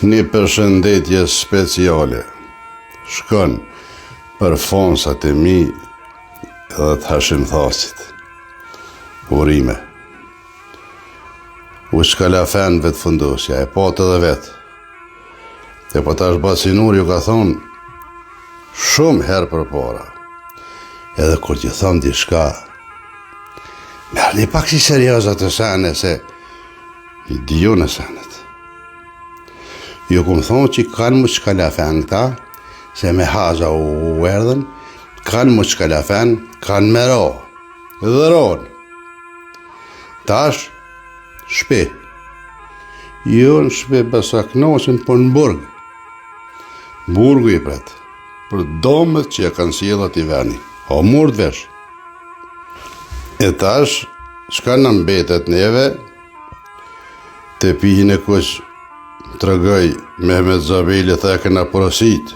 Një përshëndetje speciale shkon për fonsat e mi edhe të Hashim Thasit. Urime. U shkalafen vetë fundosja, e patë edhe vetë. E po tash Bacinur ju ka thonë shumë herë për para. Edhe kur t'ju thonë diçka, merrni pak si seriozat të sene, se i diju në senet. Ju këmë thonë që kanë mu shkalafen këta, se me haza u erdhen, kanë mu shkalafen, kanë me ro, dhe ronë. Tash, shpi. Jo në shpi Besaknosin, por në burg. Burgu i pret, për domët që ja kanë sjellat i veni. O murd vesh. E tash, shka në mbetet neve, të pihin e kush të rëgëj Mehmet Zabeli tha e këna porosit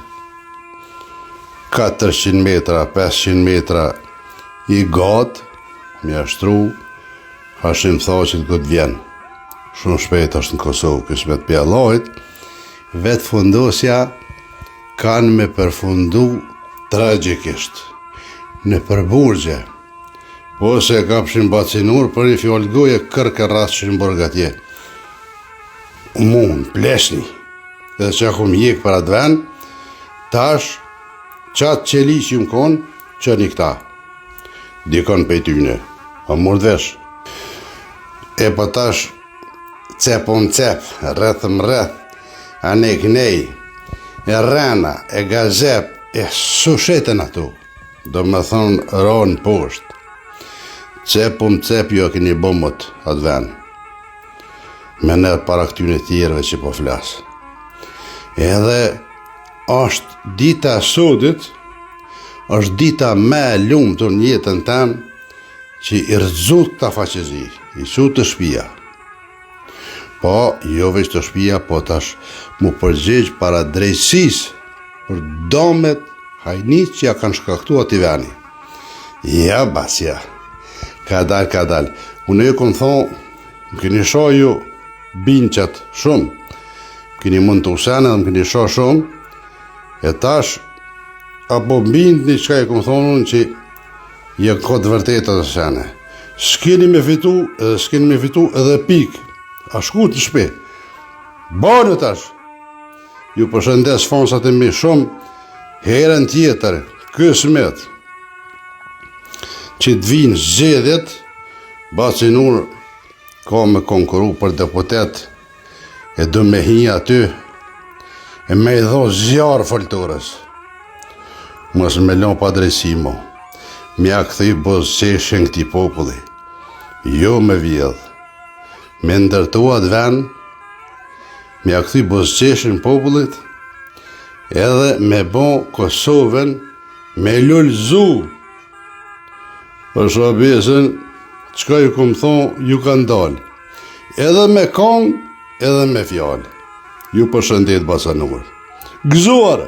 400 metra, 500 metra i gatë, mi ashtru Hashim Thaqit këtë vjen. Shumë shpejt është në Kosovë, kismet për Allahit, vetë fundosja kanë me përfundu tragjikisht, në përburgje, po se kapshin Bacinur për i fjallë goje kërke rasëshin bërg atje. Mund, pleshni, edhe që akum jek për atë ven, tash, qatë qeli që më konë, që një këta. Dikon për tyne, a mërë dvesh. E po tash, cepon cep, rrethëm rreth, a ne kënej, e rena, e gazep, e susheten ato. Do me thonë ronë poshtë. Cepon cep jo këni bomët atë ven. Me nërë para këtyne tjerëve që po flasë. Edhe është dita sodit, është dita me lumë të njëtën tem, që i rëzut të faqezi, i su të shpia. Po, jo veç të shpia, po tash mu përgjegj para drejtësis, për domet hajnit që ja kanë shkaktu ati veni. Ja, basja, ka dal. Unë e kënë thonë, më këni shoh ju, binqat shumë, keni mund të usene dhe më keni shoh shumë, e tash, apo bind një qka e këmë thonë unë që je këtë vërtetë të usene. S'keni me fitu edhe pik, a shku të shpi. Bane tash, ju përshëndes fonsat e mi shumë, herën tjetër, kësmet, që të vinë zgjedhjet, Bacinur ka me konkuru për deputet, e du me hi aty, e me i dho zjarë foltores. Mos me lo pa drejsimo, mja këthi bozqeshen këti populli, jo me vjedh, me ndërtu atë ven, mja këthi bozqeshen popullit, edhe me bo Kosovën me lullzu. Për shabesën, qka ju këmë thonë, ju kanë dalë. Edhe me kongë, edhe me fjallë. Ju përshëndet Bacinur. Gëzuare!